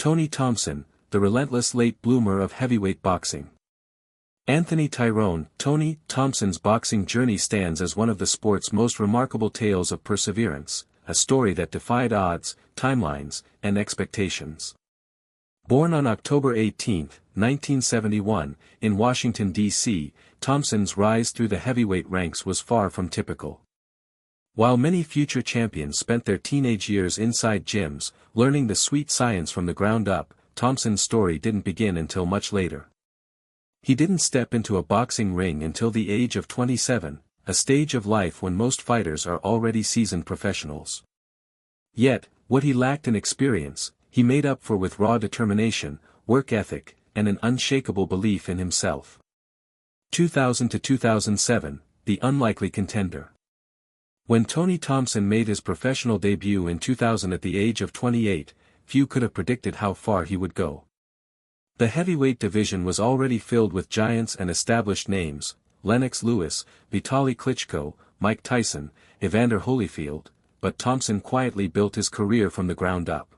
Tony Thompson, the relentless late bloomer of heavyweight boxing. Anthony Tyrone. Tony Thompson's boxing journey stands as one of the sport's most remarkable tales of perseverance, a story that defied odds, timelines, and expectations. Born on October 18, 1971, in Washington, D.C., Thompson's rise through the heavyweight ranks was far from typical. While many future champions spent their teenage years inside gyms, learning the sweet science from the ground up, Thompson's story didn't begin until much later. He didn't step into a boxing ring until the age of 27, a stage of life when most fighters are already seasoned professionals. Yet, what he lacked in experience, he made up for with raw determination, work ethic, and an unshakable belief in himself. 2000 to 2007, the unlikely contender. When Tony Thompson made his professional debut in 2000 at the age of 28, few could have predicted how far he would go. The heavyweight division was already filled with giants and established names: Lennox Lewis, Vitaly Klitschko, Mike Tyson, Evander Holyfield, but Thompson quietly built his career from the ground up.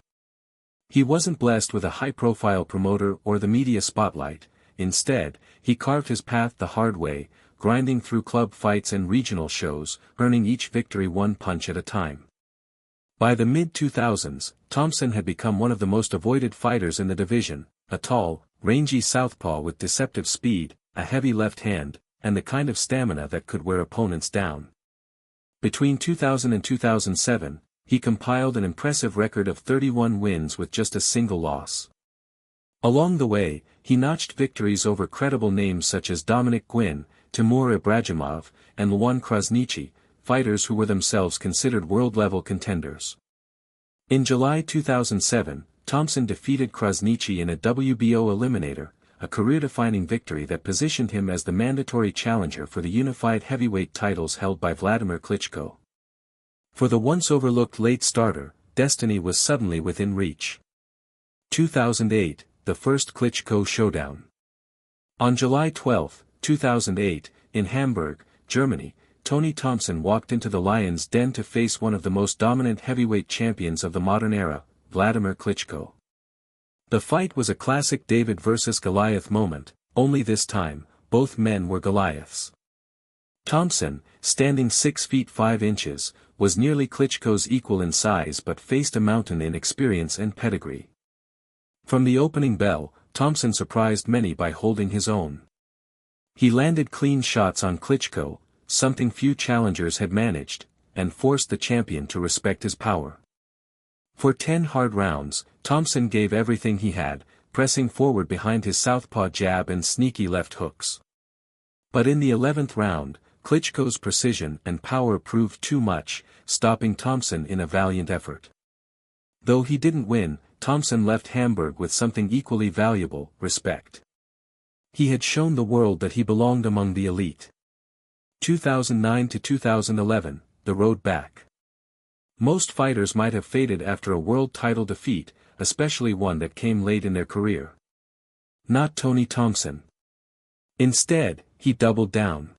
He wasn't blessed with a high-profile promoter or the media spotlight. Instead, he carved his path the hard way, grinding through club fights and regional shows, earning each victory one punch at a time. By the mid-2000s, Thompson had become one of the most avoided fighters in the division, a tall, rangy southpaw with deceptive speed, a heavy left hand, and the kind of stamina that could wear opponents down. Between 2000 and 2007, he compiled an impressive record of 31 wins with just a single loss. Along the way, he notched victories over credible names such as Dominic Gwynn, Timur Ibragimov, and Leon Krasniqi, fighters who were themselves considered world-level contenders. In July 2007, Thompson defeated Krasniqi in a WBO eliminator, a career-defining victory that positioned him as the mandatory challenger for the unified heavyweight titles held by Vladimir Klitschko. For the once-overlooked late starter, destiny was suddenly within reach. 2008, the first Klitschko showdown. On July 12, 2008, in Hamburg, Germany, Tony Thompson walked into the Lion's Den to face one of the most dominant heavyweight champions of the modern era, Vladimir Klitschko. The fight was a classic David versus Goliath moment, only this time, both men were Goliaths. Thompson, standing 6 feet 5 inches, was nearly Klitschko's equal in size but faced a mountain in experience and pedigree. From the opening bell, Thompson surprised many by holding his own. He landed clean shots on Klitschko, something few challengers had managed, and forced the champion to respect his power. For 10 hard rounds, Thompson gave everything he had, pressing forward behind his southpaw jab and sneaky left hooks. But in the 11th round, Klitschko's precision and power proved too much, stopping Thompson in a valiant effort. Though he didn't win, Thompson left Hamburg with something equally valuable: respect. He had shown the world that he belonged among the elite. 2009 to 2011, the road back. Most fighters might have faded after a world title defeat, especially one that came late in their career. Not Tony Thompson. Instead, he doubled down.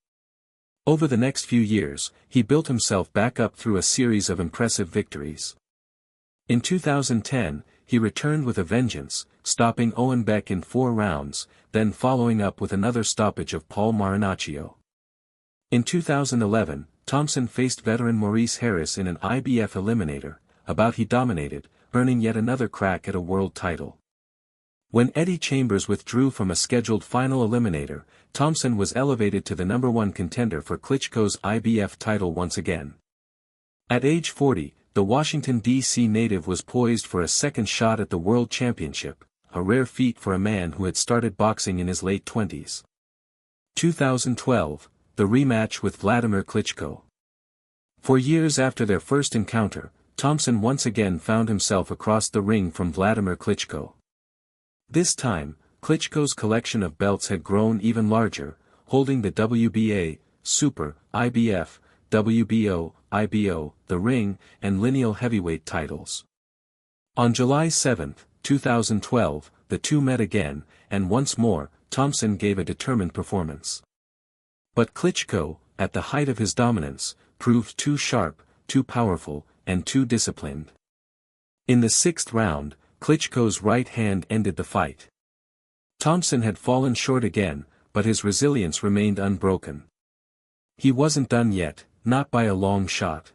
Over the next few years, he built himself back up through a series of impressive victories. In 2010, he returned with a vengeance, stopping Owen Beck in 4 rounds, then following up with another stoppage of Paul Marinaccio. In 2011, Thompson faced veteran Maurice Harris in an IBF eliminator, a bout he dominated, earning yet another crack at a world title. When Eddie Chambers withdrew from a scheduled final eliminator, Thompson was elevated to the #1 contender for Klitschko's IBF title once again. At age 40, the Washington, D.C. native was poised for a second shot at the World Championship, a rare feat for a man who had started boxing in his late 20s. 2012, the rematch with Vladimir Klitschko. For years after their first encounter, Thompson once again found himself across the ring from Vladimir Klitschko. This time, Klitschko's collection of belts had grown even larger, holding the WBA, Super, IBF, WBO, IBO, the Ring, and Lineal Heavyweight titles. On July 7, 2012, the two met again, and once more, Thompson gave a determined performance. But Klitschko, at the height of his dominance, proved too sharp, too powerful, and too disciplined. In the 6th round, Klitschko's right hand ended the fight. Thompson had fallen short again, but his resilience remained unbroken. He wasn't done yet, not by a long shot.